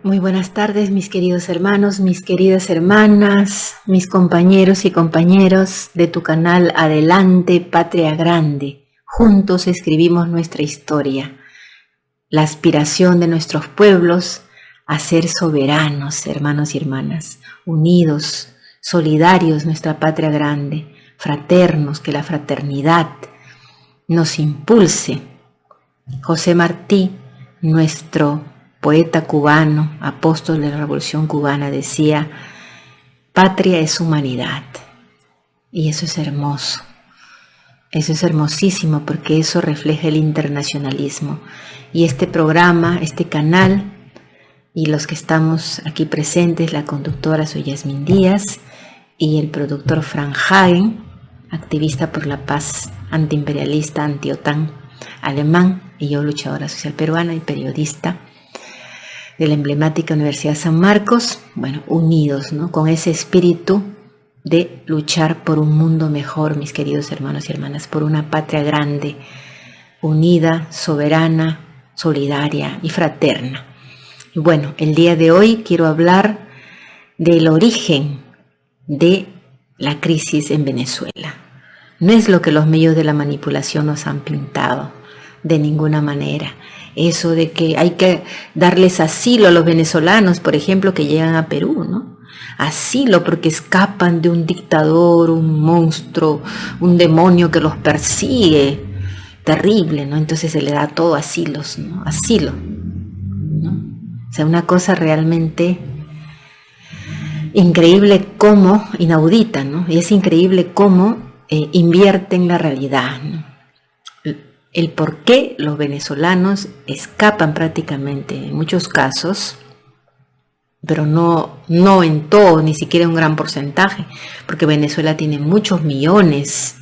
Muy buenas tardes, mis queridos hermanos, mis queridas hermanas, mis compañeros y compañeros de tu canal Adelante, Patria Grande. Juntos escribimos nuestra historia, la aspiración de nuestros pueblos a ser soberanos, hermanos y hermanas, unidos, solidarios, nuestra patria grande, fraternos, que la fraternidad nos impulse. José Martí, nuestro poeta cubano, apóstol de la Revolución Cubana, decía: patria es humanidad. Y eso es hermoso, eso es hermosísimo, porque eso refleja el internacionalismo. Y este programa, este canal, y los que estamos aquí presentes, la conductora soy Yasmín Díaz y el productor Frank Hagen, activista por la paz, antiimperialista, anti-OTAN, alemán, y yo luchadora social peruana y periodista de la emblemática Universidad San Marcos, bueno, unidos, ¿no?, con ese espíritu de luchar por un mundo mejor, mis queridos hermanos y hermanas, por una patria grande, unida, soberana, solidaria y fraterna. Y bueno, el día de hoy quiero hablar del origen de la crisis en Venezuela. No es lo que los medios de la manipulación nos han pintado, de ninguna manera. Eso de que hay que darles asilo a los venezolanos, por ejemplo, que llegan a Perú, ¿no? Asilo porque escapan de un dictador, un monstruo, un demonio que los persigue. Terrible, ¿no? Entonces se le da todo asilos, ¿no? Asilo, ¿no? O sea, una cosa realmente increíble, como inaudita, ¿no? Y es increíble cómo invierte en la realidad, ¿no? El por qué los venezolanos escapan prácticamente en muchos casos, pero no en todo, ni siquiera un gran porcentaje, porque Venezuela tiene muchos millones,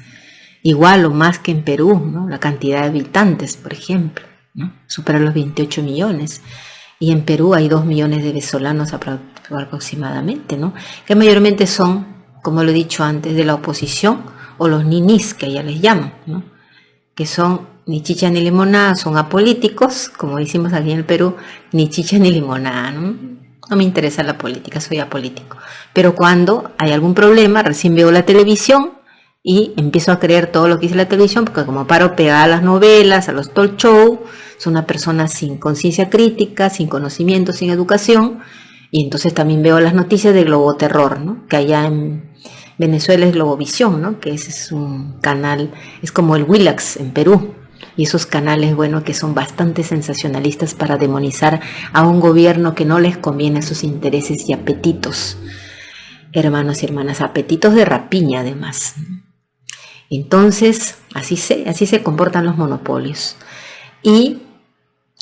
igual o más que en Perú, ¿no? La cantidad de habitantes, por ejemplo, ¿no?, supera los 28 millones, y en Perú hay 2 millones de venezolanos aproximadamente, ¿no?, que mayormente son, como lo he dicho antes, de la oposición o los ninis, que ya les llaman, ¿no?, que son ni chicha ni limonada, son apolíticos, como decimos aquí en el Perú, ni chicha ni limonada, ¿no? No me interesa la política, soy apolítico. Pero cuando hay algún problema, recién veo la televisión y empiezo a creer todo lo que dice la televisión, porque como paro pegada a las novelas, a los talk show, soy una persona sin conciencia crítica, sin conocimiento, sin educación, y entonces también veo las noticias de Globoterror, ¿no?, que allá en Venezuela es Globovisión, ¿no?, que ese es un canal, es como el Willax en Perú. Y esos canales, bueno, que son bastante sensacionalistas para demonizar a un gobierno que no les conviene a sus intereses y apetitos, hermanos y hermanas, apetitos de rapiña además. Entonces, así se comportan los monopolios. Y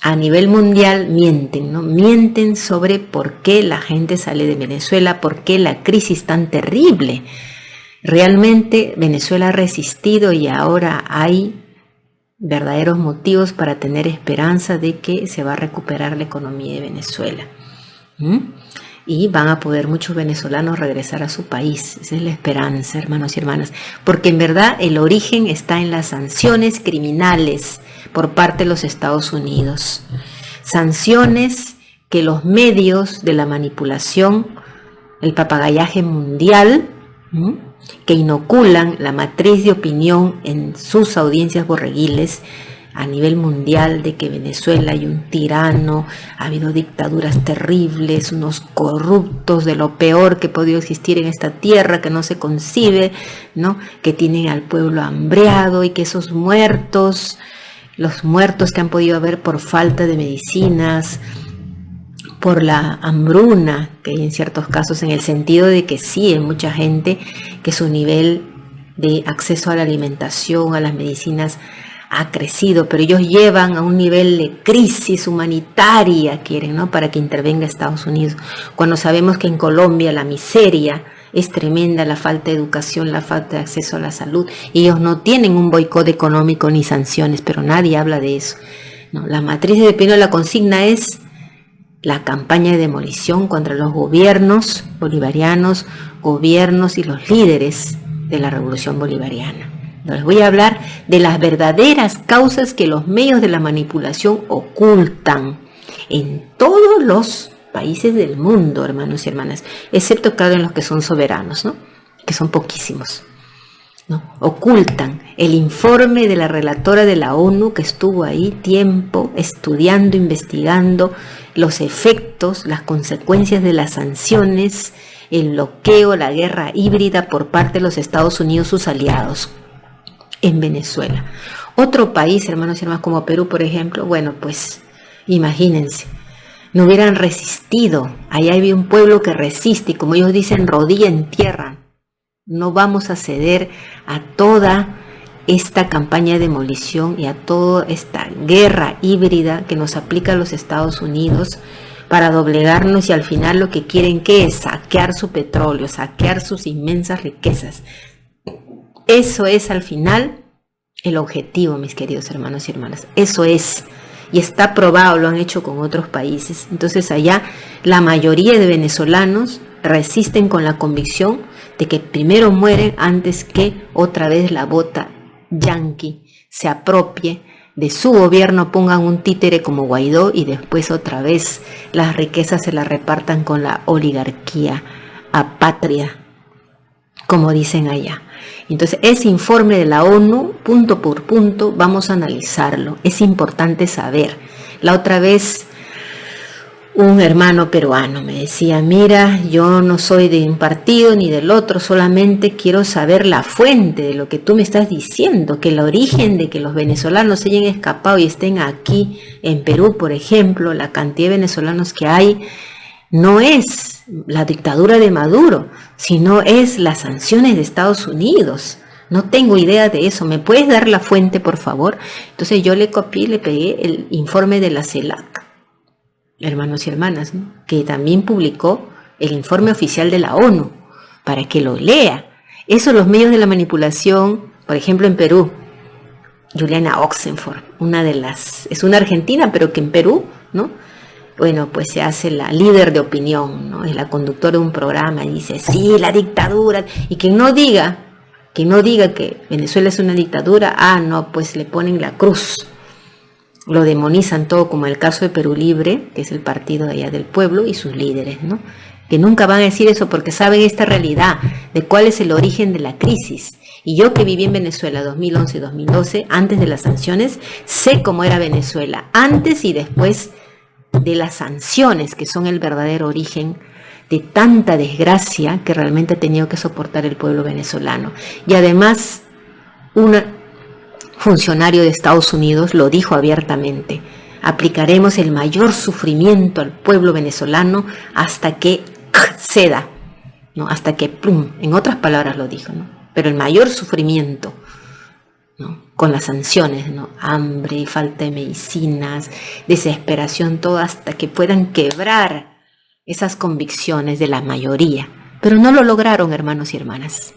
a nivel mundial mienten, ¿no? Mienten sobre por qué la gente sale de Venezuela, por qué la crisis tan terrible. Realmente Venezuela ha resistido y ahora hay verdaderos motivos para tener esperanza de que se va a recuperar la economía de Venezuela. Y van a poder muchos venezolanos regresar a su país. Esa es la esperanza, hermanos y hermanas. Porque en verdad el origen está en las sanciones criminales por parte de los Estados Unidos. Sanciones que los medios de la manipulación, el papagayaje mundial, que inoculan la matriz de opinión en sus audiencias borreguiles a nivel mundial de que Venezuela hay un tirano, ha habido dictaduras terribles, unos corruptos de lo peor que ha podido existir en esta tierra, que no se concibe, ¿no?, que tienen al pueblo hambreado, y que esos muertos, los muertos que han podido haber por falta de medicinas, por la hambruna, que hay en ciertos casos, en el sentido de que sí, hay mucha gente que su nivel de acceso a la alimentación, a las medicinas, ha crecido, pero ellos llevan a un nivel de crisis humanitaria, quieren, ¿no?, para que intervenga Estados Unidos, cuando sabemos que en Colombia la miseria es tremenda, la falta de educación, la falta de acceso a la salud, y ellos no tienen un boicot económico ni sanciones, pero nadie habla de eso, ¿no? La matriz de opinión, la consigna es la campaña de demolición contra los gobiernos bolivarianos, gobiernos y los líderes de la revolución bolivariana. Les voy a hablar de las verdaderas causas que los medios de la manipulación ocultan en todos los países del mundo, hermanos y hermanas, excepto, claro, en los que son soberanos, ¿no? Que son poquísimos, ¿no? Ocultan el informe de la relatora de la ONU que estuvo ahí tiempo estudiando, investigando los efectos, las consecuencias de las sanciones, el bloqueo, la guerra híbrida por parte de los Estados Unidos, sus aliados en Venezuela. Otro país, hermanos y hermanas, como Perú, por ejemplo, bueno, pues imagínense, no hubieran resistido. Allá había un pueblo que resiste y, como ellos dicen, rodilla en tierra. No vamos a ceder a toda esta campaña de demolición y a toda esta guerra híbrida que nos aplica los Estados Unidos para doblegarnos, y al final lo que quieren, ¿qué es? Saquear su petróleo, saquear sus inmensas riquezas. Eso es al final el objetivo, mis queridos hermanos y hermanas. Eso es. Y está probado, lo han hecho con otros países. Entonces allá la mayoría de venezolanos resisten con la convicción de que primero mueren antes que otra vez la bota yanqui se apropie de su gobierno, pongan un títere como Guaidó y después otra vez las riquezas se las repartan con la oligarquía apátrida, como dicen allá. Entonces, ese informe de la ONU, punto por punto, vamos a analizarlo. Es importante saber. La otra vez, un hermano peruano me decía, mira, yo no soy de un partido ni del otro, solamente quiero saber la fuente de lo que tú me estás diciendo, que el origen de que los venezolanos se hayan escapado y estén aquí en Perú, por ejemplo, la cantidad de venezolanos que hay, no es la dictadura de Maduro, sino es las sanciones de Estados Unidos. No tengo idea de eso. ¿Me puedes dar la fuente, por favor? Entonces yo le copié, le pegué el informe de la CELAC, hermanos y hermanas, ¿no? Que también publicó el informe oficial de la ONU, para que lo lea. Eso, los medios de la manipulación, por ejemplo en Perú, Juliana Oxenford, es una argentina, pero que en Perú, ¿no? Bueno, pues se hace la líder de opinión, ¿no? Es la conductora de un programa y dice, sí, la dictadura. Y quien no diga que Venezuela es una dictadura, no, pues le ponen la cruz. Lo demonizan todo, como el caso de Perú Libre, que es el partido de allá del pueblo, y sus líderes, ¿no? Que nunca van a decir eso porque saben esta realidad de cuál es el origen de la crisis. Y yo, que viví en Venezuela 2011-2012, antes de las sanciones, sé cómo era Venezuela, antes y después de las sanciones, que son el verdadero origen de tanta desgracia que realmente ha tenido que soportar el pueblo venezolano. Y además, un funcionario de Estados Unidos lo dijo abiertamente: aplicaremos el mayor sufrimiento al pueblo venezolano hasta que ceda, ¿no? Hasta que plum, en otras palabras lo dijo, ¿no? Pero el mayor sufrimiento, ¿no? Con las sanciones, ¿no? Hambre, falta de medicinas, desesperación, todo hasta que puedan quebrar esas convicciones de la mayoría. Pero no lo lograron, hermanos y hermanas.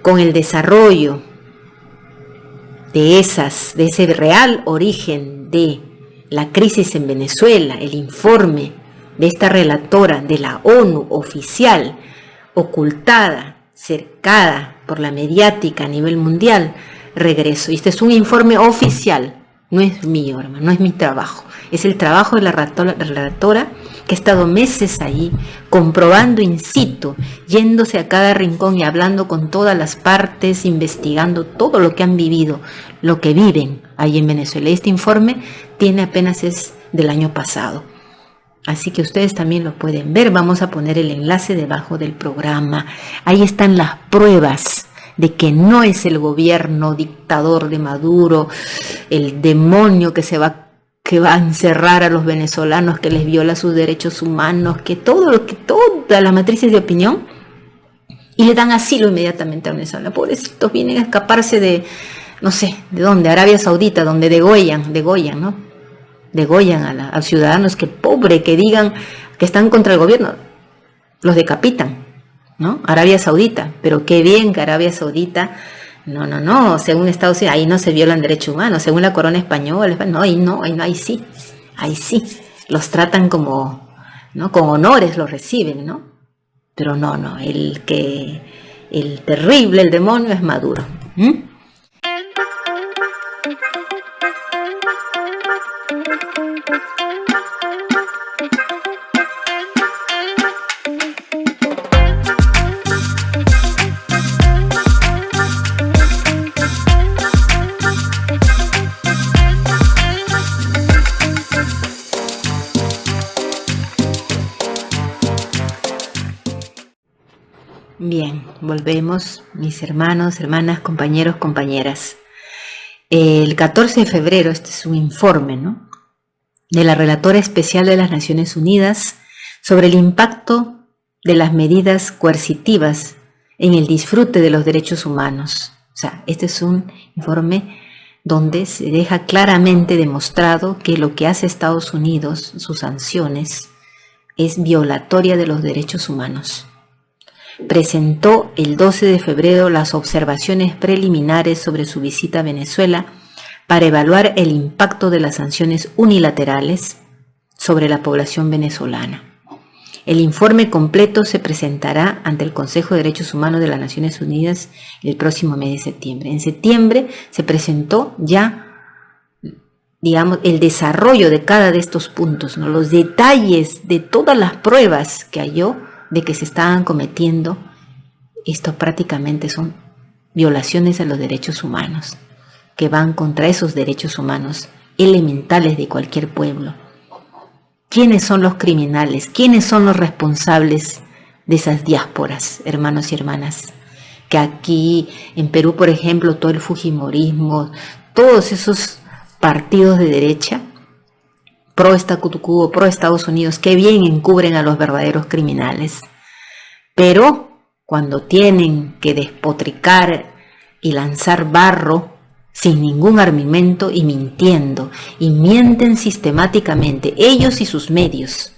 Con el desarrollo de ese real origen de la crisis en Venezuela, el informe de esta relatora de la ONU oficial, ocultada, cercada por la mediática a nivel mundial, regreso. Y este es un informe oficial, no es mío, hermano, no es mi trabajo. Es el trabajo de la relatora, que ha estado meses ahí, comprobando in situ, yéndose a cada rincón y hablando con todas las partes, investigando todo lo que han vivido, lo que viven ahí en Venezuela. Este informe es del año pasado. Así que ustedes también lo pueden ver. Vamos a poner el enlace debajo del programa. Ahí están las pruebas de que no es el gobierno dictador de Maduro, el demonio que va a encerrar a los venezolanos, que les viola sus derechos humanos, que todas las matrices de opinión, y le dan asilo inmediatamente a Venezuela. Pobrecitos, vienen a escaparse de, no sé, ¿de dónde? Arabia Saudita, donde degollan, ¿no? Degollan a ciudadanos que digan que están contra el gobierno, los decapitan, ¿no? Arabia Saudita, pero qué bien que Arabia Saudita, no, según Estados Unidos, ahí no se violan derechos humanos, según la corona española, ahí sí, los tratan como, ¿no? Con honores los reciben, ¿no? Pero no, el terrible, el demonio es Maduro. Bien, volvemos, mis hermanos, hermanas, compañeros, compañeras. El 14 de febrero, este es un informe, ¿no?, de la Relatora Especial de las Naciones Unidas sobre el impacto de las medidas coercitivas en el disfrute de los derechos humanos. O sea, este es un informe donde se deja claramente demostrado que lo que hace Estados Unidos, sus sanciones, es violatoria de los derechos humanos. Presentó el 12 de febrero las observaciones preliminares sobre su visita a Venezuela para evaluar el impacto de las sanciones unilaterales sobre la población venezolana. El informe completo se presentará ante el Consejo de Derechos Humanos de las Naciones Unidas el próximo mes de septiembre. En septiembre se presentó ya, digamos, el desarrollo de cada de estos puntos, ¿no?, los detalles de todas las pruebas que halló de que se estaban cometiendo. Esto prácticamente son violaciones a los derechos humanos, que van contra esos derechos humanos elementales de cualquier pueblo. ¿Quiénes son los criminales? ¿Quiénes son los responsables de esas diásporas, hermanos y hermanas? Que aquí en Perú, por ejemplo, todo el fujimorismo, todos esos partidos de derecha, pro statu quo, pro Estados Unidos, que bien encubren a los verdaderos criminales. Pero cuando tienen que despotricar y lanzar barro sin ningún armamento y mintiendo, y mienten sistemáticamente, ellos y sus medios.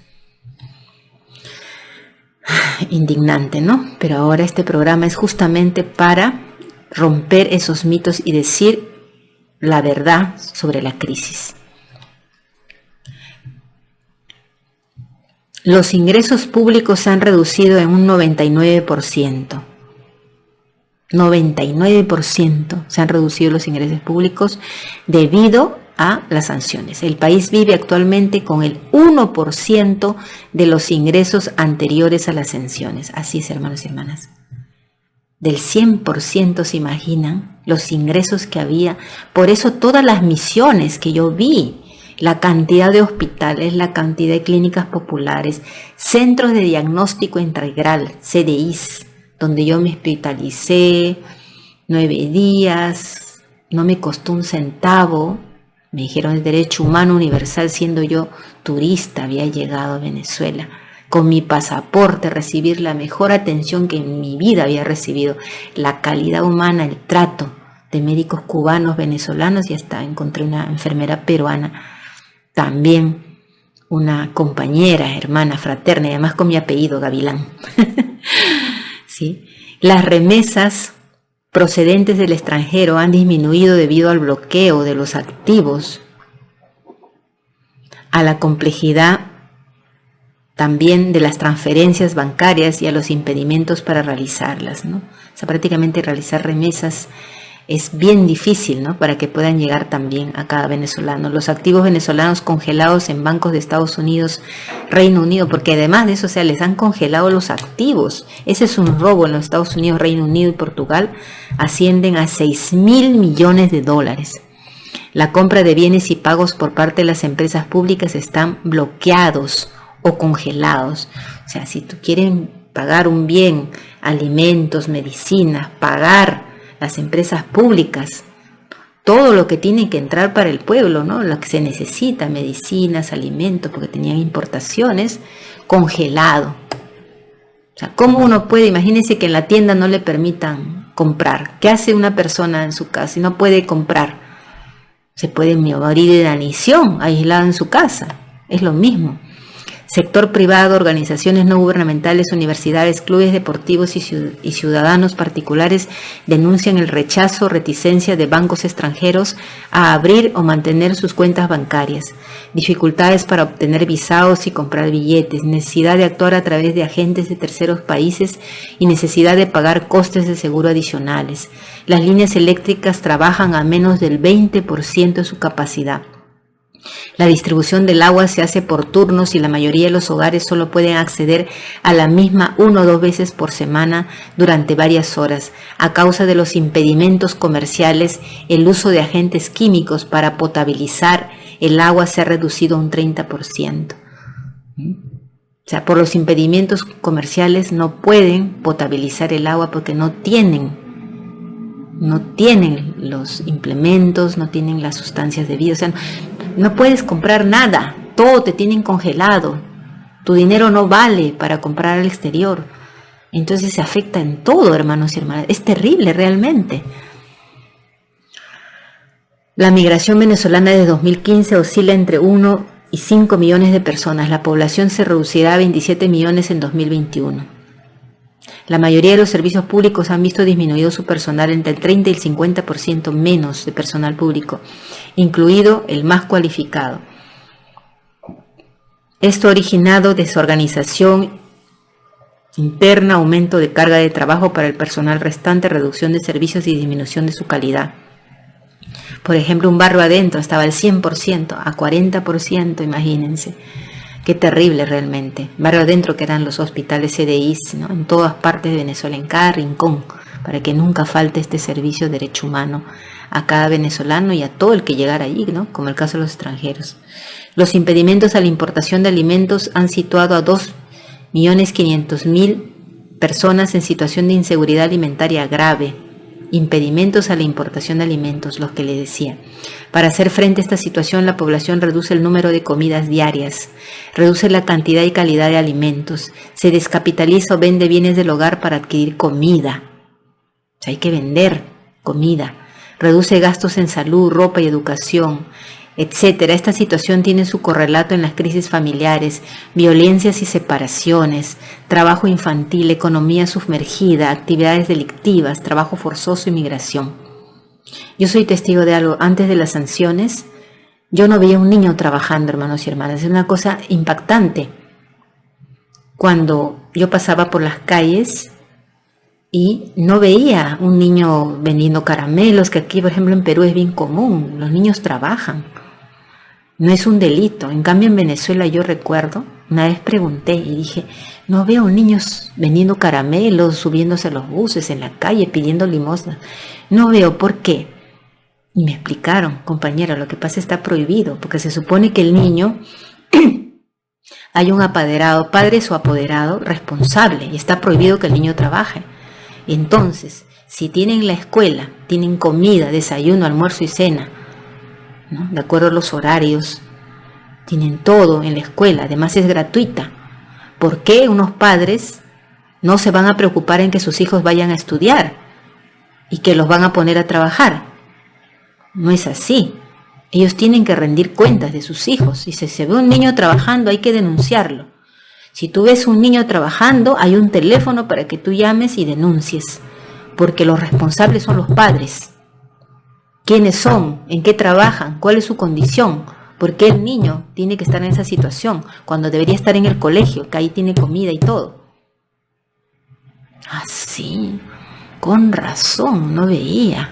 Indignante, ¿no? Pero ahora este programa es justamente para romper esos mitos y decir la verdad sobre la crisis. Los ingresos públicos se han reducido en un 99%. 99% se han reducido los ingresos públicos debido a las sanciones. El país vive actualmente con el 1% de los ingresos anteriores a las sanciones. Así es, hermanos y hermanas. Del 100%, se imaginan los ingresos que había. Por eso todas las misiones que yo vi, la cantidad de hospitales, la cantidad de clínicas populares, centros de diagnóstico integral, CDIs, donde yo me hospitalicé 9 días, no me costó un centavo. Me dijeron el derecho humano universal, siendo yo turista, había llegado a Venezuela con mi pasaporte, recibir la mejor atención que en mi vida había recibido, la calidad humana, el trato de médicos cubanos, venezolanos, y hasta encontré una enfermera peruana, también una compañera, hermana, fraterna, y además con mi apellido, Gavilán. ¿Sí? Las remesas procedentes del extranjero han disminuido debido al bloqueo de los activos, a la complejidad también de las transferencias bancarias y a los impedimentos para realizarlas, ¿no? O sea, prácticamente realizar remesas es bien difícil, ¿no?, para que puedan llegar también a cada venezolano. Los activos venezolanos congelados en bancos de Estados Unidos, Reino Unido, porque además de eso, o sea, les han congelado los activos. Ese es un robo en los Estados Unidos, Reino Unido y Portugal, ascienden a 6.000 millones de dólares. La compra de bienes y pagos por parte de las empresas públicas están bloqueados o congelados. O sea, si tú quieres pagar un bien, alimentos, medicinas, pagar las empresas públicas, todo lo que tiene que entrar para el pueblo, ¿no?, lo que se necesita, medicinas, alimentos, porque tenían importaciones, congelado. O sea, ¿cómo uno puede? Imagínense que en la tienda no le permitan comprar. ¿Qué hace una persona en su casa si no puede comprar? Se puede morir de inanición, aislado en su casa. Es lo mismo. Sector privado, organizaciones no gubernamentales, universidades, clubes deportivos y ciudadanos particulares denuncian el rechazo o reticencia de bancos extranjeros a abrir o mantener sus cuentas bancarias, dificultades para obtener visados y comprar billetes, necesidad de actuar a través de agentes de terceros países y necesidad de pagar costes de seguro adicionales. Las líneas eléctricas trabajan a menos del 20% de su capacidad. La distribución del agua se hace por turnos y la mayoría de los hogares solo pueden acceder a la misma 1 o 2 veces por semana durante varias horas. A causa de los impedimentos comerciales, el uso de agentes químicos para potabilizar el agua se ha reducido a un 30%. O O sea, por los impedimentos comerciales no pueden potabilizar el agua porque no tienen los implementos, no tienen las sustancias debidas. O sea, no puedes comprar nada, todo te tienen congelado. Tu dinero no vale para comprar al exterior. Entonces se afecta en todo, hermanos y hermanas. Es terrible realmente. La migración venezolana de 2015 oscila entre 1 y 5 millones de personas. La población se reducirá a 27 millones en 2021. La mayoría de los servicios públicos han visto disminuido su personal entre el 30 y el 50% menos de personal público, incluido el más cualificado. Esto ha originado desorganización interna, aumento de carga de trabajo para el personal restante, reducción de servicios y disminución de su calidad. Por ejemplo, un barrio adentro estaba al 100%, a 40%, imagínense. Qué terrible realmente. Barrio adentro, que eran los hospitales CDIs, ¿no? En todas partes de Venezuela, en cada rincón, para que nunca falte este servicio de derecho humano a cada venezolano y a todo el que llegara allí, ¿no? Como el caso de los extranjeros. Los impedimentos a la importación de alimentos han situado a 2.500.000 personas en situación de inseguridad alimentaria grave. Impedimentos a la importación de alimentos, los que le decía. Para hacer frente a esta situación, la población reduce el número de comidas diarias, reduce la cantidad y calidad de alimentos, se descapitaliza o vende bienes del hogar para adquirir comida. O sea, hay que vender comida. Reduce gastos en salud, ropa y educación, etcétera. Esta situación tiene su correlato en las crisis familiares, violencias y separaciones, trabajo infantil, economía sumergida, actividades delictivas, trabajo forzoso y migración. Yo soy testigo de algo. Antes de las sanciones, yo no veía un niño trabajando, hermanos y hermanas. Es una cosa impactante. Cuando yo pasaba por las calles y no veía un niño vendiendo caramelos, que aquí, por ejemplo, en Perú es bien común. Los niños trabajan. No es un delito. En cambio, en Venezuela yo recuerdo, una vez pregunté y dije, no veo niños vendiendo caramelos, subiéndose a los buses en la calle, pidiendo limosna. No veo por qué. Y me explicaron, compañera, lo que pasa está prohibido, porque se supone que el niño hay un apoderado, padre o apoderado responsable, y está prohibido que el niño trabaje. Entonces, si tienen la escuela, tienen comida, desayuno, almuerzo y cena, ¿no? De acuerdo a los horarios, tienen todo en la escuela, además es gratuita. ¿Por qué unos padres no se van a preocupar en que sus hijos vayan a estudiar y que los van a poner a trabajar? No es así. Ellos tienen que rendir cuentas de sus hijos. Y si se ve un niño trabajando, hay que denunciarlo. Si tú ves un niño trabajando, hay un teléfono para que tú llames y denuncies, porque los responsables son los padres. ¿Quiénes son? ¿En qué trabajan? ¿Cuál es su condición? ¿Por qué el niño tiene que estar en esa situación cuando debería estar en el colegio, que ahí tiene comida y todo? Así, con razón, no veía.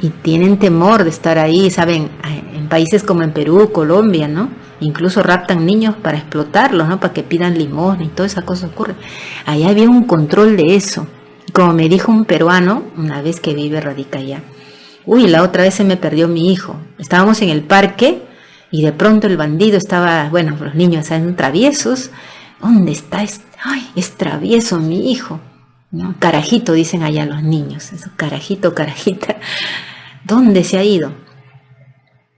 Y tienen temor de estar ahí, ¿saben? En países como en Perú, Colombia, ¿no? Incluso raptan niños para explotarlos, ¿no? Para que pidan limosna y toda esa cosa ocurre. Allá había un control de eso. Como me dijo un peruano, una vez que vive, radica allá. Uy, la otra vez se me perdió mi hijo. Estábamos en el parque y de pronto el bandido estaba, bueno, los niños están traviesos. ¿Dónde está? Ay, es travieso mi hijo, ¿no? Carajito, dicen allá los niños. Eso, carajito, carajita. ¿Dónde se ha ido?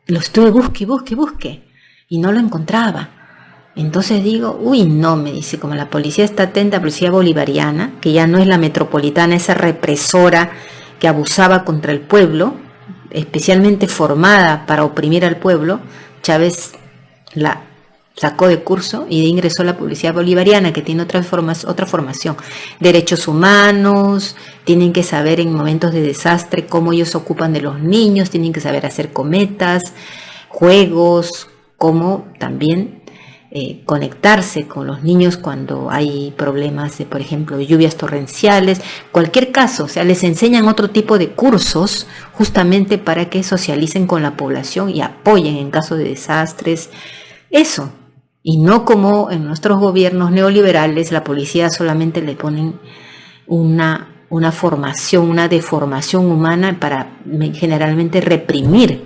Lo estuve busque y no lo encontraba. Entonces digo, uy, no, me dice, como la policía está atenta, policía bolivariana, que ya no es la metropolitana, esa represora que abusaba contra el pueblo, especialmente formada para oprimir al pueblo. Chávez la sacó de curso y ingresó a la policía bolivariana, que tiene otra formación. Derechos humanos, tienen que saber en momentos de desastre cómo ellos se ocupan de los niños, tienen que saber hacer cometas, juegos, cómo también conectarse con los niños cuando hay problemas de, por ejemplo, lluvias torrenciales, cualquier caso. O sea, les enseñan otro tipo de cursos justamente para que socialicen con la población y apoyen en caso de desastres. Eso. Y no como en nuestros gobiernos neoliberales, la policía solamente le ponen una formación, una deformación humana para generalmente reprimir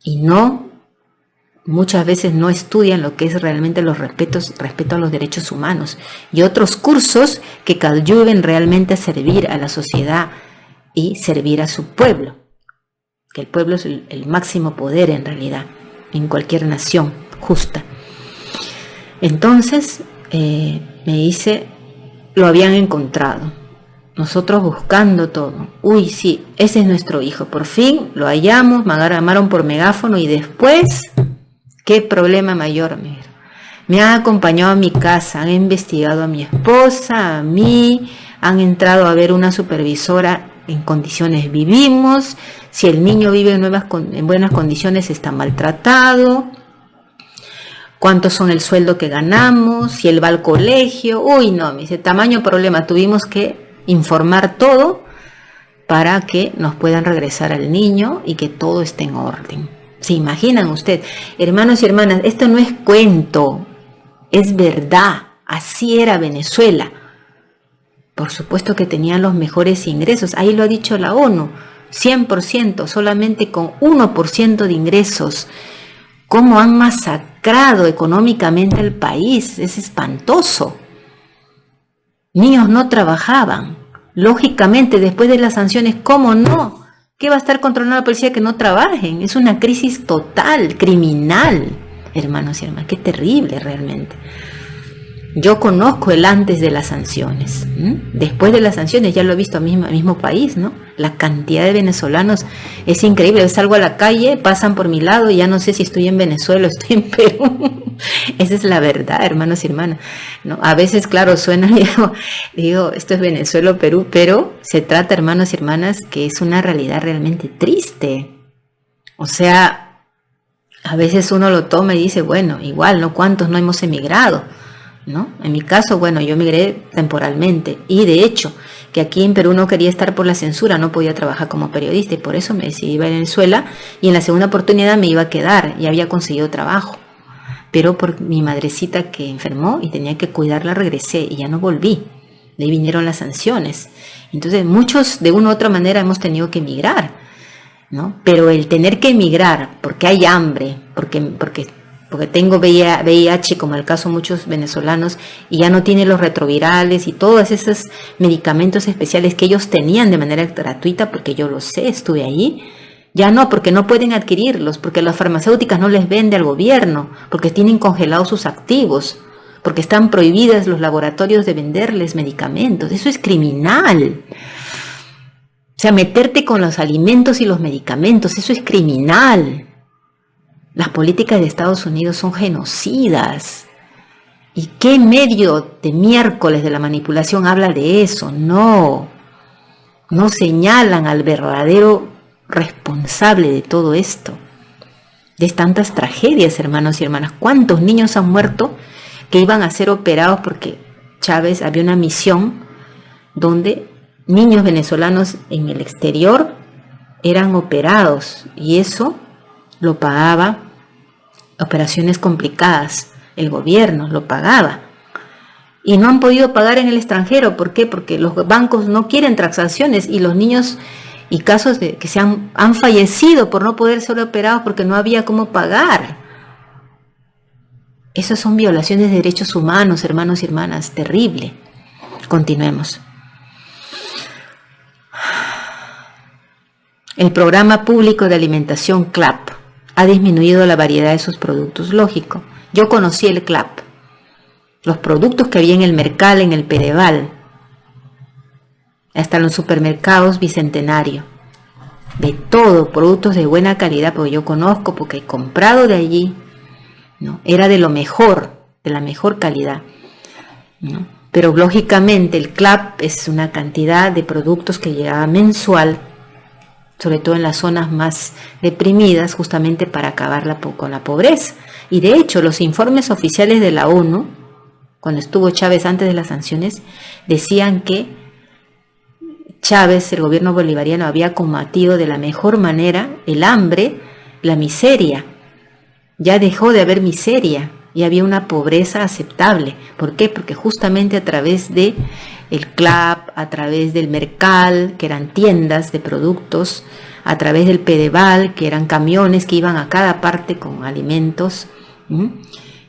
y no muchas veces no estudian lo que es realmente respeto a los derechos humanos y otros cursos que ayuden realmente a servir a la sociedad y servir a su pueblo, que el pueblo es el máximo poder en realidad en cualquier nación justa. Entonces me dice, lo habían encontrado, nosotros buscando todo, uy sí, ese es nuestro hijo, por fin lo hallamos, me llamaron por megáfono y después, qué problema mayor, me han acompañado a mi casa, han investigado a mi esposa, a mí, han entrado a ver una supervisora en condiciones vivimos, si el niño vive en buenas condiciones está maltratado, cuántos son el sueldo que ganamos, si él va al colegio, uy no, me dice, tamaño problema, tuvimos que informar todo para que nos puedan regresar al niño y que todo esté en orden. ¿Se imaginan usted? Hermanos y hermanas, esto no es cuento, es verdad, así era Venezuela. Por supuesto que tenían los mejores ingresos, ahí lo ha dicho la ONU, 100%, solamente con 1% de ingresos. ¿Cómo han masacrado económicamente al país? Es espantoso. Niños no trabajaban. Lógicamente, después de las sanciones, ¿cómo no? ¿Qué va a estar controlando la policía que no trabajen? Es una crisis total, criminal, hermanos y hermanas. Qué terrible realmente. Yo conozco el antes de las sanciones. Después de las sanciones ya lo he visto al mismo país, ¿no? La cantidad de venezolanos es increíble. Salgo a la calle, pasan por mi lado y ya no sé si estoy en Venezuela o estoy en Perú. Esa es la verdad, hermanos y hermanas, ¿no? A veces, claro, suena, digo, esto es Venezuela o Perú, pero se trata, hermanos y hermanas, que es una realidad realmente triste. O sea, a veces uno lo toma y dice, bueno, igual, ¿no? ¿Cuántos no hemos emigrado? ¿No? En mi caso, bueno, yo emigré temporalmente y de hecho que aquí en Perú no quería estar por la censura, no podía trabajar como periodista y por eso me decidí ir a Venezuela y en la segunda oportunidad me iba a quedar y había conseguido trabajo, pero por mi madrecita que enfermó y tenía que cuidarla regresé y ya no volví, de ahí vinieron las sanciones. Entonces muchos de una u otra manera hemos tenido que emigrar, ¿no? Pero el tener que emigrar porque hay hambre, porque tengo VIH, como el caso de muchos venezolanos, y ya no tiene los retrovirales y todos esos medicamentos especiales que ellos tenían de manera gratuita, porque yo lo sé, estuve allí, ya no, porque no pueden adquirirlos, porque las farmacéuticas no les vende al gobierno, porque tienen congelados sus activos, porque están prohibidas los laboratorios de venderles medicamentos. Eso es criminal. O sea, meterte con los alimentos y los medicamentos, eso es criminal. Las políticas de Estados Unidos son genocidas. ¿Y qué medio de miércoles de la manipulación habla de eso? No señalan al verdadero responsable de todo esto, de tantas tragedias, hermanos y hermanas. ¿Cuántos niños han muerto que iban a ser operados porque Chávez había una misión donde niños venezolanos en el exterior eran operados y eso lo pagaba, operaciones complicadas, el gobierno lo pagaba y no han podido pagar en el extranjero? ¿Por qué? Porque los bancos no quieren transacciones y los niños y casos de que han fallecido por no poder ser operados porque no había cómo pagar. Esas son violaciones de derechos humanos, hermanos y hermanas, terrible. Continuemos. El programa público de alimentación CLAP ha disminuido la variedad de sus productos. Lógico, yo conocí el CLAP, los productos que había en el Mercal, en el Pedeval, hasta en los supermercados Bicentenario, de todo, productos de buena calidad, porque yo conozco, porque he comprado de allí, ¿no? Era de lo mejor, de la mejor calidad, ¿no? Pero lógicamente el CLAP es una cantidad de productos que llegaba mensual, sobre todo en las zonas más deprimidas, justamente para acabar con la pobreza. Y de hecho, los informes oficiales de la ONU, cuando estuvo Chávez antes de las sanciones, decían que Chávez, el gobierno bolivariano, había combatido de la mejor manera el hambre, la miseria. Ya dejó de haber miseria y había una pobreza aceptable. ¿Por qué? Porque justamente a través de el CLAP, a través del Mercal, que eran tiendas de productos, a través del Pedeval, que eran camiones que iban a cada parte con alimentos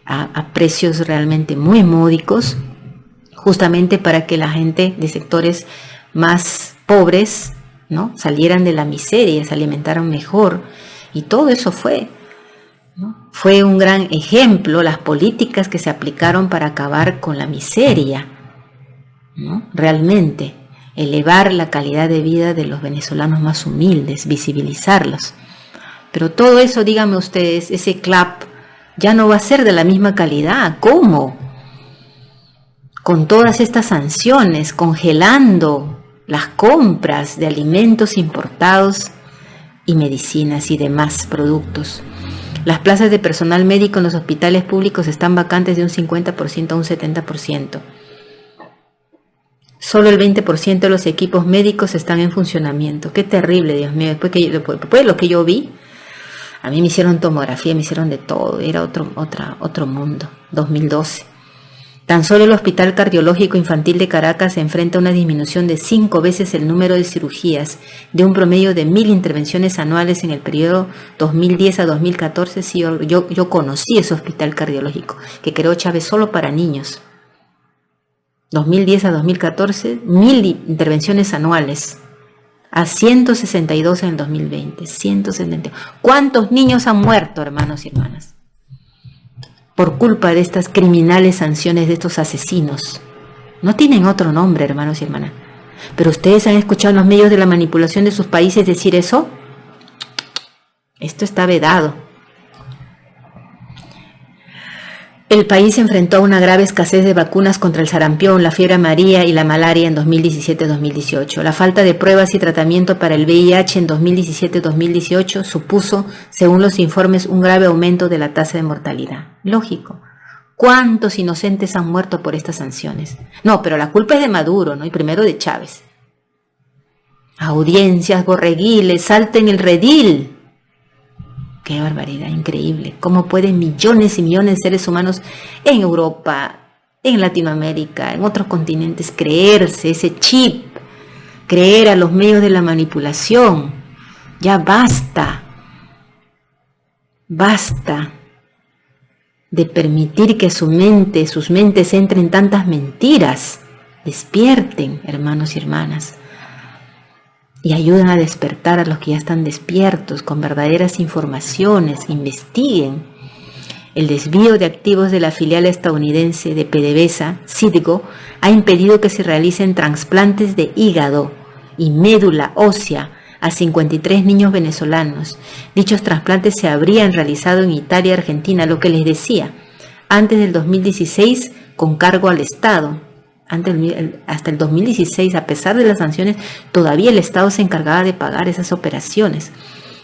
a precios realmente muy módicos, justamente para que la gente de sectores más pobres, ¿no?, salieran de la miseria, se alimentaran mejor. Y todo eso fue un gran ejemplo, las políticas que se aplicaron para acabar con la miseria, ¿no? Realmente, elevar la calidad de vida de los venezolanos más humildes, visibilizarlos. Pero todo eso, díganme ustedes, ese CLAP ya no va a ser de la misma calidad. ¿Cómo? Con todas estas sanciones, congelando las compras de alimentos importados y medicinas y demás productos. Las plazas de personal médico en los hospitales públicos están vacantes de un 50% a un 70%. Solo el 20% de los equipos médicos están en funcionamiento. Qué terrible, Dios mío. Después de lo que yo vi, a mí me hicieron tomografía, me hicieron de todo. Era otro mundo. 2012. Tan solo el Hospital Cardiológico Infantil de Caracas se enfrenta a una disminución de 5 veces el número de cirugías, de un promedio de 1.000 intervenciones anuales en el periodo 2010 a 2014. Sí, yo conocí ese hospital cardiológico que creó Chávez solo para niños. 2010 a 2014, 1.000 intervenciones anuales, a 162 en el 2020, 172. ¿Cuántos niños han muerto, hermanos y hermanas, por culpa de estas criminales sanciones de estos asesinos? No tienen otro nombre, hermanos y hermanas. ¿Pero ustedes han escuchado en los medios de la manipulación de sus países decir eso? Esto está vedado. El país se enfrentó a una grave escasez de vacunas contra el sarampión, la fiebre amarilla y la malaria en 2017-2018. La falta de pruebas y tratamiento para el VIH en 2017-2018 supuso, según los informes, un grave aumento de la tasa de mortalidad. Lógico. ¿Cuántos inocentes han muerto por estas sanciones? No, pero la culpa es de Maduro, ¿no? Y primero de Chávez. Audiencias borreguiles, salten el redil. Qué barbaridad, increíble. ¿Cómo pueden millones y millones de seres humanos en Europa, en Latinoamérica, en otros continentes creerse ese chip, creer a los medios de la manipulación? Ya basta. Basta de permitir que sus mentes entren en tantas mentiras. Despierten, hermanos y hermanas. Y ayuden a despertar a los que ya están despiertos con verdaderas informaciones. Investiguen. El desvío de activos de la filial estadounidense de PDVSA, Citgo, ha impedido que se realicen trasplantes de hígado y médula ósea a 53 niños venezolanos. Dichos trasplantes se habrían realizado en Italia y Argentina, lo que les decía, antes del 2016 con cargo al Estado. Hasta el 2016, a pesar de las sanciones, todavía el Estado se encargaba de pagar esas operaciones.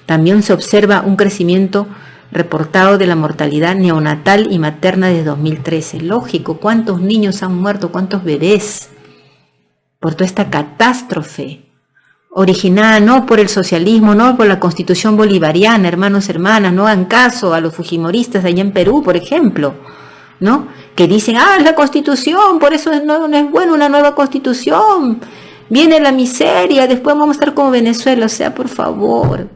También se observa un crecimiento reportado de la mortalidad neonatal y materna desde 2013. Lógico, ¿cuántos niños han muerto? ¿Cuántos bebés? Por toda esta catástrofe, originada no por el socialismo, no por la Constitución bolivariana, hermanos, hermanas. No hagan caso a los fujimoristas allá en Perú, por ejemplo, ¿no? Que dicen, es la Constitución, por eso no es bueno una nueva Constitución, viene la miseria, después vamos a estar como Venezuela. O sea, por favor,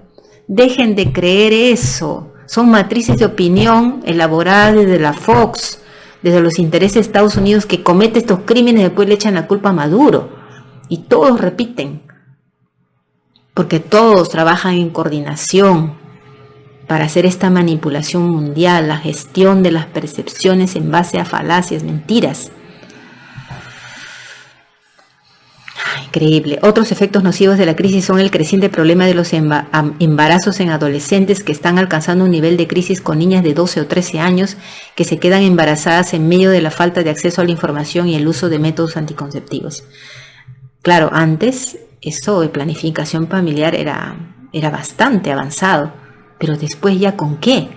dejen de creer eso. Son matrices de opinión elaboradas desde la Fox, desde los intereses de Estados Unidos, que comete estos crímenes y después le echan la culpa a Maduro. Y todos repiten, porque todos trabajan en coordinación para hacer esta manipulación mundial, la gestión de las percepciones en base a falacias, mentiras. Increíble. Otros efectos nocivos de la crisis son el creciente problema de los embarazos en adolescentes, que están alcanzando un nivel de crisis con niñas de 12 o 13 años que se quedan embarazadas en medio de la falta de acceso a la información y el uso de métodos anticonceptivos. Claro, antes eso de planificación familiar era bastante avanzado. Pero después, ¿ya con qué?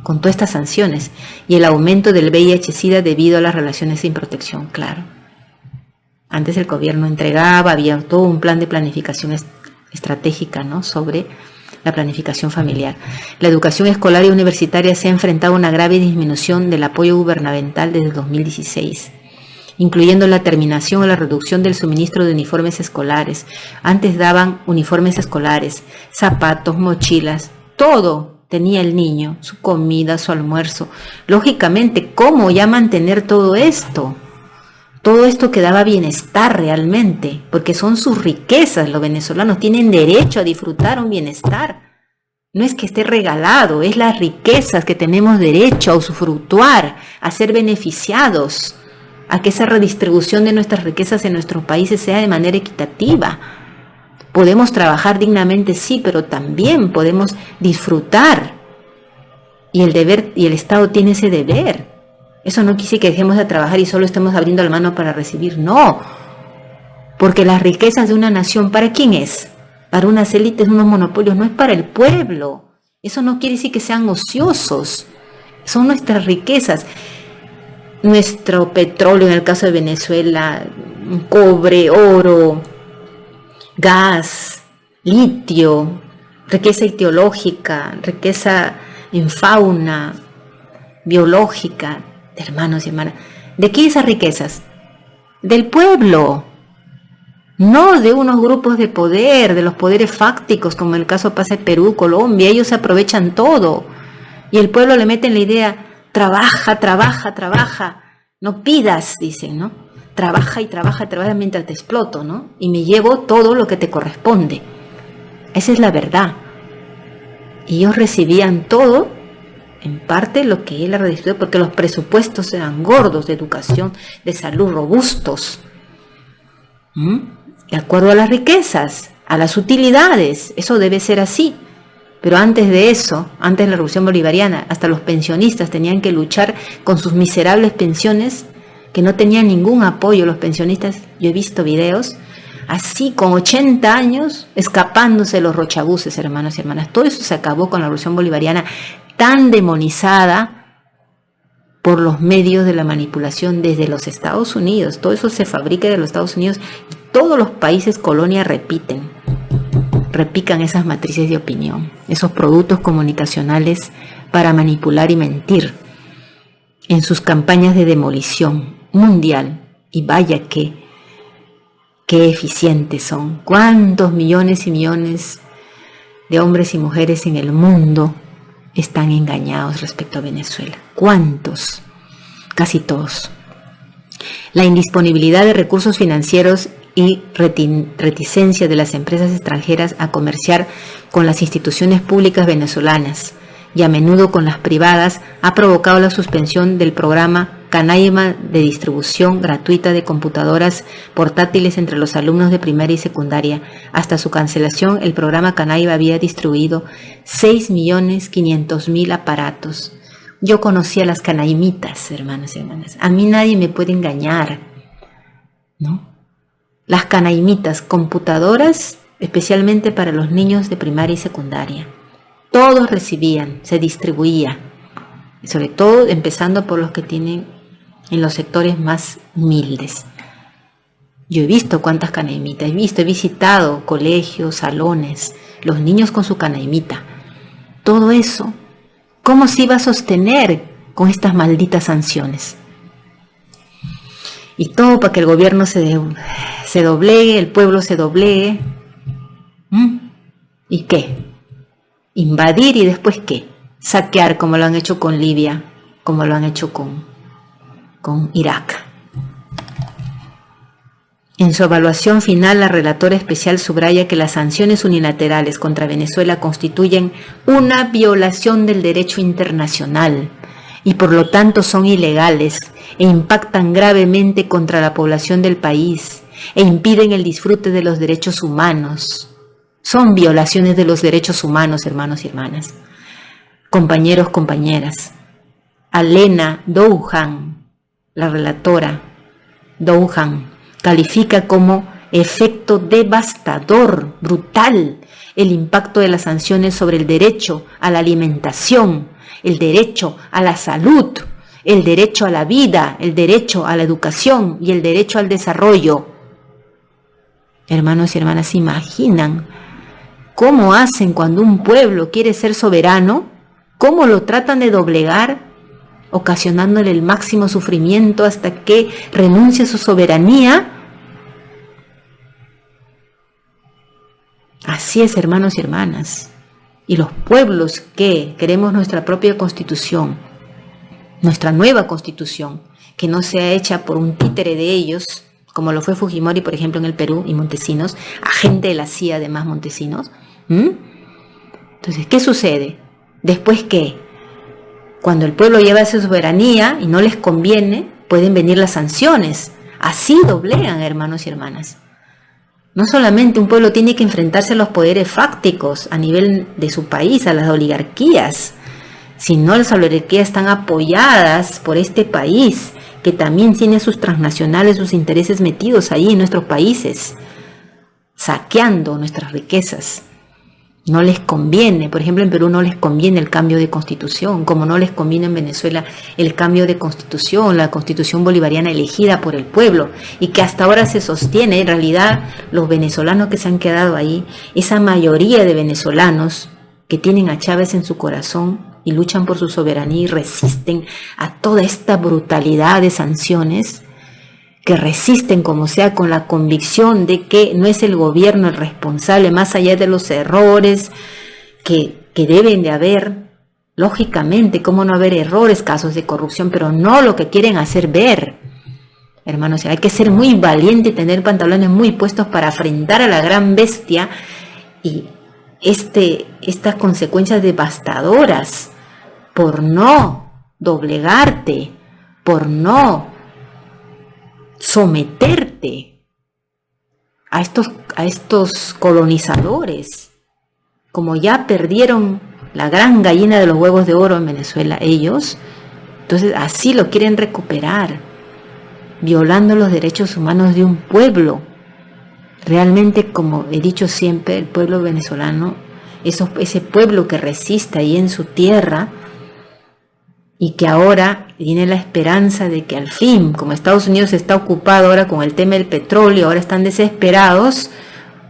Con todas estas sanciones y el aumento del VIH-Sida debido a las relaciones sin protección, claro. Antes el gobierno entregaba, había todo un plan de planificación estratégica, ¿no?, sobre la planificación familiar. La educación escolar y universitaria se ha enfrentado a una grave disminución del apoyo gubernamental desde 2016. incluyendo la terminación o la reducción del suministro de uniformes escolares. Antes daban uniformes escolares, zapatos, mochilas, todo tenía el niño, su comida, su almuerzo. Lógicamente, ¿cómo ya mantener todo esto? Todo esto que daba bienestar realmente, porque son sus riquezas. Los venezolanos tienen derecho a disfrutar un bienestar. No es que esté regalado, es las riquezas que tenemos derecho a usufructuar, a ser beneficiados, a que esa redistribución de nuestras riquezas en nuestros países sea de manera equitativa. Podemos trabajar dignamente, sí, pero también podemos disfrutar. Y el deber, y el Estado tiene ese deber. Eso no quiere que dejemos de trabajar y solo estemos abriendo la mano para recibir, no. Porque las riquezas de una nación, ¿para quién es? Para unas élites, unos monopolios, no es para el pueblo. Eso no quiere decir que sean ociosos. Son nuestras riquezas. Nuestro petróleo, en el caso de Venezuela, cobre, oro, gas, litio, riqueza ictiológica, riqueza en fauna, biológica. Hermanos y hermanas, ¿de qué esas riquezas? Del pueblo. No de unos grupos de poder, de los poderes fácticos, como en el caso pasa en Perú, Colombia. Ellos aprovechan todo. Y el pueblo le mete en la idea, trabaja, trabaja, trabaja. No pidas, dicen, ¿no? Trabaja y trabaja, trabaja mientras te exploto, ¿no? Y me llevo todo lo que te corresponde. Esa es la verdad. Y ellos recibían todo, en parte lo que él ha redistribuido, porque los presupuestos eran gordos de educación, de salud, robustos. De acuerdo a las riquezas, a las utilidades, eso debe ser así. Pero antes de eso, antes de la Revolución Bolivariana, hasta los pensionistas tenían que luchar con sus miserables pensiones, que no tenían ningún apoyo. Los pensionistas, yo he visto videos, así con 80 años, escapándose de los rochabuces, hermanos y hermanas. Todo eso se acabó con la Revolución Bolivariana, tan demonizada por los medios de la manipulación desde los Estados Unidos. Todo eso se fabrica de los Estados Unidos y todos los países colonia repican esas matrices de opinión, esos productos comunicacionales para manipular y mentir en sus campañas de demolición mundial. Y vaya qué eficientes son. Cuántos millones y millones de hombres y mujeres en el mundo están engañados respecto a Venezuela. ¿Cuántos? Casi todos. La indisponibilidad de recursos financieros y reticencia de las empresas extranjeras a comerciar con las instituciones públicas venezolanas y a menudo con las privadas ha provocado la suspensión del programa Canaima de distribución gratuita de computadoras portátiles entre los alumnos de primaria y secundaria. Hasta su cancelación, el programa Canaima había distribuido 6.500.000 aparatos. Yo conocía las canaimitas, hermanos y hermanas. A mí nadie me puede engañar, ¿no? Las canaimitas, computadoras especialmente para los niños de primaria y secundaria. Todos recibían, se distribuía, sobre todo empezando por los que tienen en los sectores más humildes. Yo he visto cuántas canaimitas, he visitado colegios, salones, los niños con su canaimita. Todo eso, ¿cómo se iba a sostener con estas malditas sanciones? Y todo para que el gobierno se doblegue, el pueblo se doblegue. ¿Y qué? Invadir y después ¿qué? Saquear, como lo han hecho con Libia, como lo han hecho con Irak. En su evaluación final, la relatora especial subraya que las sanciones unilaterales contra Venezuela constituyen una violación del derecho internacional y por lo tanto son ilegales e impactan gravemente contra la población del país e impiden el disfrute de los derechos humanos. Son violaciones de los derechos humanos, hermanos y hermanas. Compañeros, compañeras. Alena Douhan, la relatora Douhan, califica como efecto devastador, brutal, el impacto de las sanciones sobre el derecho a la alimentación, el derecho a la salud, el derecho a la vida, el derecho a la educación y el derecho al desarrollo. Hermanos y hermanas, ¿se imaginan cómo hacen cuando un pueblo quiere ser soberano? ¿Cómo lo tratan de doblegar? ocasionándole el máximo sufrimiento hasta que renuncie a su soberanía. Así es, hermanos y hermanas. Y los pueblos que queremos nuestra propia constitución, nuestra nueva constitución, que no sea hecha por un títere de ellos, como lo fue Fujimori, por ejemplo, en el Perú, y Montesinos, agente de la CIA, además Montesinos. Entonces, ¿qué sucede? Después que, cuando el pueblo lleva su soberanía y no les conviene, pueden venir las sanciones. Así doblegan, hermanos y hermanas. No solamente un pueblo tiene que enfrentarse a los poderes fácticos a nivel de su país, a las oligarquías, sino las oligarquías están apoyadas por este país, que también tiene sus transnacionales, sus intereses metidos ahí en nuestros países, saqueando nuestras riquezas. No les conviene, por ejemplo en Perú no les conviene el cambio de constitución, como no les conviene en Venezuela el cambio de constitución, la constitución bolivariana elegida por el pueblo y que hasta ahora se sostiene. En realidad los venezolanos que se han quedado ahí, esa mayoría de venezolanos que tienen a Chávez en su corazón y luchan por su soberanía y resisten a toda esta brutalidad de sanciones, que resisten como sea con la convicción de que no es el gobierno el responsable, más allá de los errores que deben de haber, lógicamente, cómo no haber errores, casos de corrupción, pero no lo que quieren hacer ver. Hermanos, hay que ser muy valiente y tener pantalones muy puestos para afrontar a la gran bestia y estas consecuencias devastadoras por no doblegarte, por no someterte a estos colonizadores. Como ya perdieron la gran gallina de los huevos de oro en Venezuela ellos, entonces así lo quieren recuperar, violando los derechos humanos de un pueblo. Realmente, como he dicho siempre, el pueblo venezolano, ese pueblo que resiste ahí en su tierra y que ahora tiene la esperanza de que al fin, como Estados Unidos está ocupado ahora con el tema del petróleo, ahora están desesperados,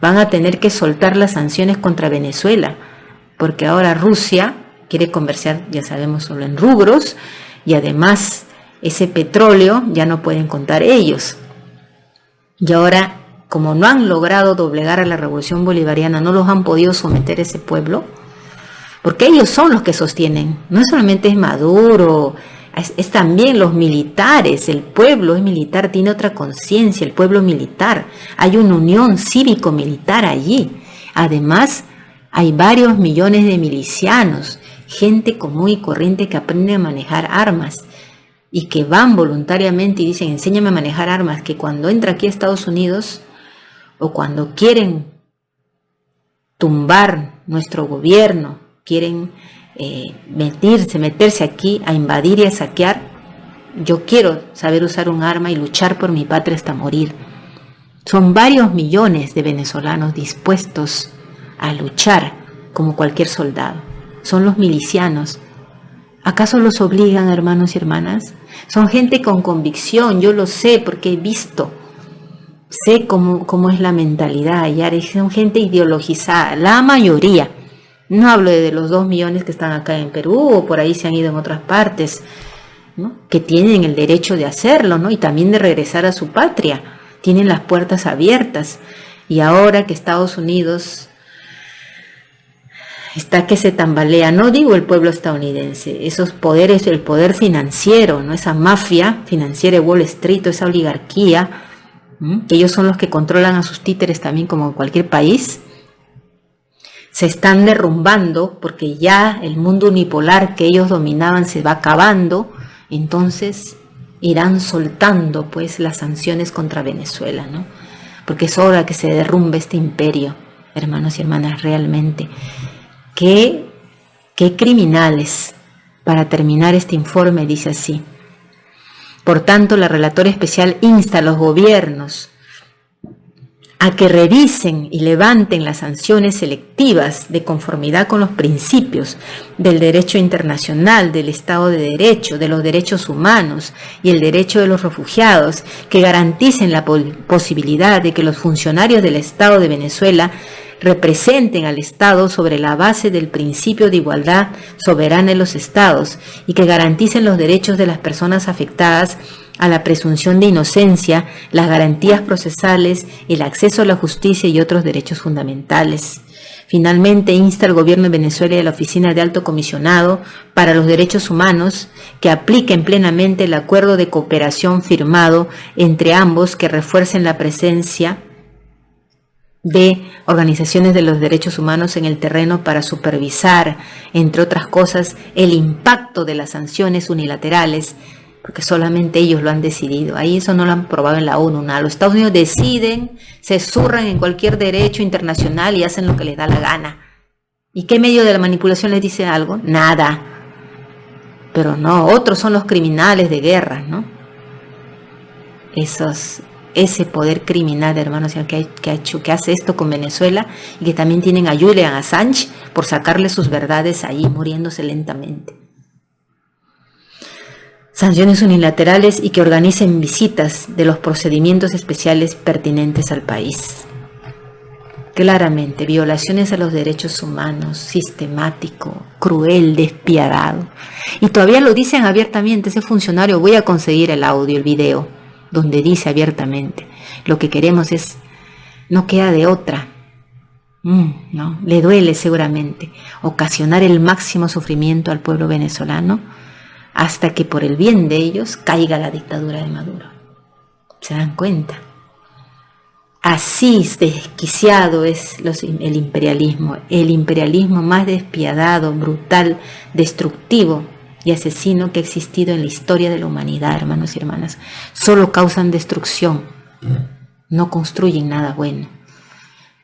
van a tener que soltar las sanciones contra Venezuela, porque ahora Rusia quiere comerciar, ya sabemos, solo en rubros, y además ese petróleo ya no pueden contar ellos. Y ahora, como no han logrado doblegar a la revolución bolivariana, no los han podido someter a ese pueblo, porque ellos son los que sostienen, no solamente es Maduro, es también los militares. El pueblo es militar, tiene otra conciencia, el pueblo militar, hay una unión cívico-militar allí. Además, hay varios millones de milicianos, gente común y corriente que aprende a manejar armas y que van voluntariamente y dicen, enséñame a manejar armas, que cuando entra aquí a Estados Unidos o cuando quieren tumbar nuestro gobierno, quieren meterse aquí a invadir y a saquear, yo quiero saber usar un arma y luchar por mi patria hasta morir. Son varios millones de venezolanos dispuestos a luchar como cualquier soldado. Son los milicianos. ¿Acaso los obligan, hermanos y hermanas? Son gente con convicción, yo lo sé porque he visto. Sé cómo es la mentalidad allá, son gente ideologizada, la mayoría. No hablo de los 2 millones que están acá en Perú o por ahí se han ido en otras partes, ¿no? Que tienen el derecho de hacerlo, ¿no? Y también de regresar a su patria. Tienen las puertas abiertas. Y ahora que Estados Unidos está que se tambalea, no digo el pueblo estadounidense, esos poderes, el poder financiero, ¿no? Esa mafia financiera de Wall Street, esa oligarquía, que ellos son los que controlan a sus títeres también como en cualquier país, se están derrumbando porque ya el mundo unipolar que ellos dominaban se va acabando. Entonces irán soltando pues las sanciones contra Venezuela, ¿no? Porque es hora que se derrumbe este imperio, hermanos y hermanas, realmente. ¿Qué criminales? Para terminar este informe dice así: por tanto, la relatora especial insta a los gobiernos a que revisen y levanten las sanciones selectivas de conformidad con los principios del derecho internacional, del Estado de Derecho, de los derechos humanos y el derecho de los refugiados, que garanticen la posibilidad de que los funcionarios del Estado de Venezuela representen al Estado sobre la base del principio de igualdad soberana de los Estados y que garanticen los derechos de las personas afectadas a la presunción de inocencia, las garantías procesales, el acceso a la justicia y otros derechos fundamentales. Finalmente, insta al gobierno de Venezuela y a la Oficina de Alto Comisionado para los Derechos Humanos que apliquen plenamente el acuerdo de cooperación firmado entre ambos, que refuercen la presencia de organizaciones de los derechos humanos en el terreno para supervisar, entre otras cosas, el impacto de las sanciones unilaterales, porque solamente ellos lo han decidido. Ahí eso no lo han probado en la ONU, nada. Los Estados Unidos deciden, se zurran en cualquier derecho internacional y hacen lo que les da la gana. ¿Y qué medio de la manipulación les dice algo? Nada. Pero no, otros son los criminales de guerra, ¿no? Ese poder criminal, hermanos, que hace esto con Venezuela, y que también tienen a Julian Assange por sacarle sus verdades ahí, muriéndose lentamente. Sanciones unilaterales y que organicen visitas de los procedimientos especiales pertinentes al país. Claramente, violaciones a los derechos humanos, sistemático, cruel, despiadado. Y todavía lo dicen abiertamente, ese funcionario, voy a conseguir el audio, el video, donde dice abiertamente, lo que queremos es, no queda de otra, ¿no? Le duele seguramente ocasionar el máximo sufrimiento al pueblo venezolano, hasta que por el bien de ellos caiga la dictadura de Maduro. ¿Se dan cuenta? Así desquiciado es el imperialismo más despiadado, brutal, destructivo y asesino que ha existido en la historia de la humanidad, hermanos y hermanas. Solo causan destrucción, no construyen nada bueno.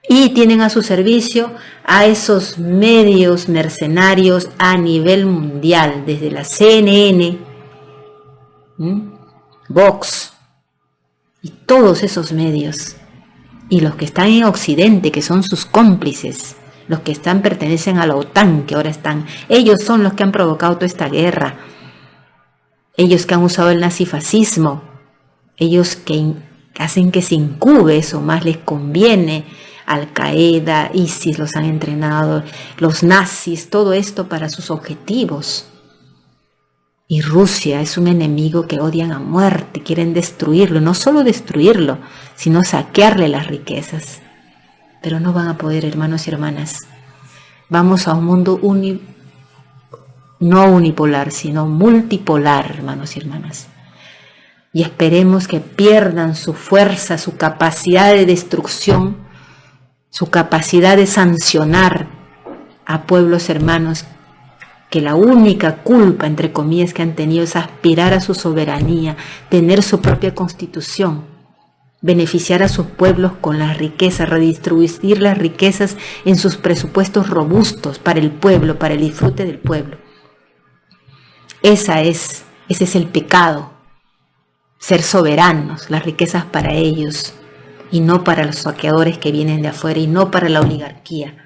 Y tienen a su servicio a esos medios mercenarios a nivel mundial, desde la CNN, Vox, y todos esos medios, y los que están en Occidente, que son sus cómplices, los que pertenecen a la OTAN, que ahora están, ellos son los que han provocado toda esta guerra, ellos que han usado el nazifascismo, ellos que hacen que se incube eso, más les conviene. Al-Qaeda, ISIS los han entrenado, los nazis, todo esto para sus objetivos. Y Rusia es un enemigo que odian a muerte, quieren destruirlo, no solo destruirlo, sino saquearle las riquezas. Pero no van a poder, hermanos y hermanas. Vamos a un mundo no unipolar, sino multipolar, hermanos y hermanas. Y esperemos que pierdan su fuerza, su capacidad de destrucción, su capacidad de sancionar a pueblos hermanos que la única culpa, entre comillas, que han tenido es aspirar a su soberanía, tener su propia constitución, beneficiar a sus pueblos con las riquezas, redistribuir las riquezas en sus presupuestos robustos para el pueblo, para el disfrute del pueblo. Ese es el pecado, ser soberanos, las riquezas para ellos, y no para los saqueadores que vienen de afuera, y no para la oligarquía.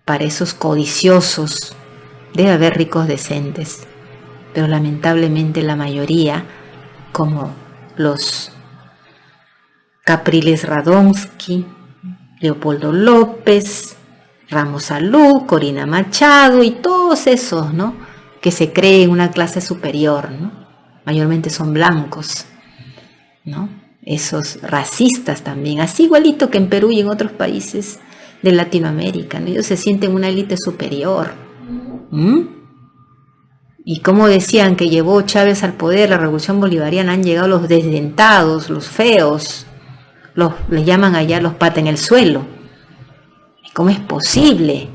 Para esos codiciosos debe haber ricos decentes, pero lamentablemente la mayoría, como los Capriles Radonsky, Leopoldo López, Ramos Salú, Corina Machado y todos esos, ¿no?, que se creen una clase superior, ¿no?, mayormente son blancos, ¿no?, esos racistas también, así igualito que en Perú y en otros países de Latinoamérica, ¿no? Ellos se sienten una élite superior. Y como decían que llevó Chávez al poder, la revolución bolivariana, han llegado los desdentados, los feos, les llaman allá los pata en el suelo. ¿Cómo es posible?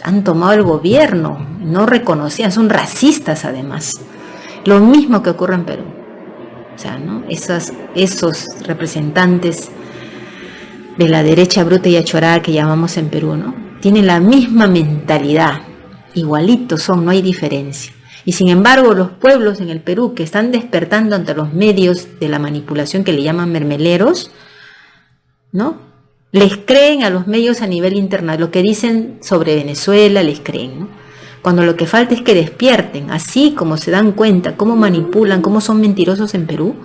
Han tomado el gobierno, no reconocían, son racistas además. Lo mismo que ocurre en Perú. O sea, ¿no?, esos representantes de la derecha bruta y achorada que llamamos en Perú, ¿no?, tienen la misma mentalidad, igualitos son, no hay diferencia. Y sin embargo, los pueblos en el Perú que están despertando ante los medios de la manipulación que le llaman mermeleros, ¿no?, les creen a los medios a nivel internacional, lo que dicen sobre Venezuela les creen, ¿no?, cuando lo que falta es que despierten, así como se dan cuenta cómo manipulan, cómo son mentirosos en Perú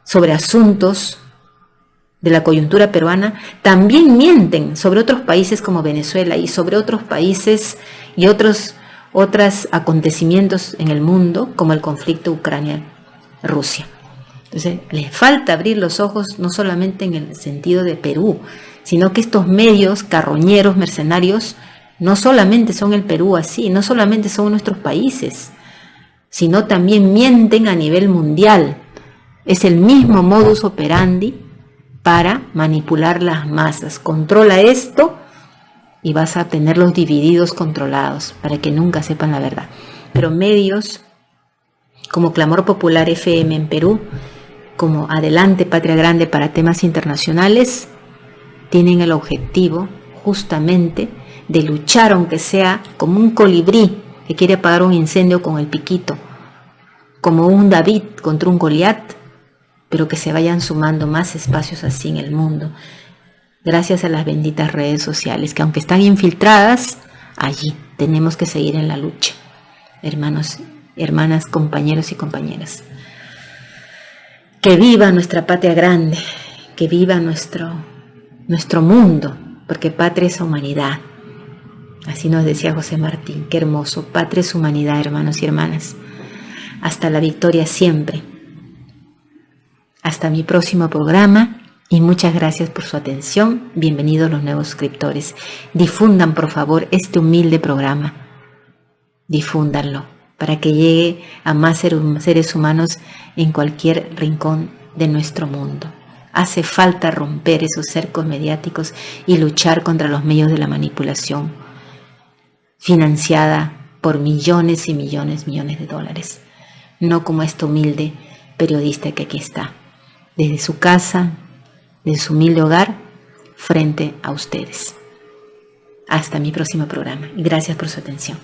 sobre asuntos de la coyuntura peruana, también mienten sobre otros países como Venezuela y sobre otros países y otros acontecimientos en el mundo, como el conflicto Ucrania-Rusia. Entonces, les falta abrir los ojos no solamente en el sentido de Perú, sino que estos medios carroñeros, mercenarios, no solamente son el Perú así, no solamente son nuestros países, sino también mienten a nivel mundial. Es el mismo modus operandi para manipular las masas. Controla esto y vas a tenerlos divididos, controlados, para que nunca sepan la verdad. Pero medios como Clamor Popular FM en Perú, como Adelante Patria Grande para temas internacionales, tienen el objetivo justamente de luchar, aunque sea como un colibrí que quiere apagar un incendio con el piquito, como un David contra un Goliat, pero que se vayan sumando más espacios así en el mundo, gracias a las benditas redes sociales, que aunque están infiltradas, allí tenemos que seguir en la lucha, hermanos, hermanas, compañeros y compañeras. Que viva nuestra patria grande, que viva nuestro mundo, porque patria es humanidad. Así nos decía José Martín, qué hermoso, patria es humanidad, hermanos y hermanas. Hasta la victoria siempre. Hasta mi próximo programa y muchas gracias por su atención. Bienvenidos los nuevos suscriptores. Difundan por favor este humilde programa. Difúndanlo para que llegue a más seres humanos en cualquier rincón de nuestro mundo. Hace falta romper esos cercos mediáticos y luchar contra los medios de la manipulación financiada por millones y millones de dólares. No como este humilde periodista que aquí está, desde su casa, desde su humilde hogar, frente a ustedes. Hasta mi próximo programa. Gracias por su atención.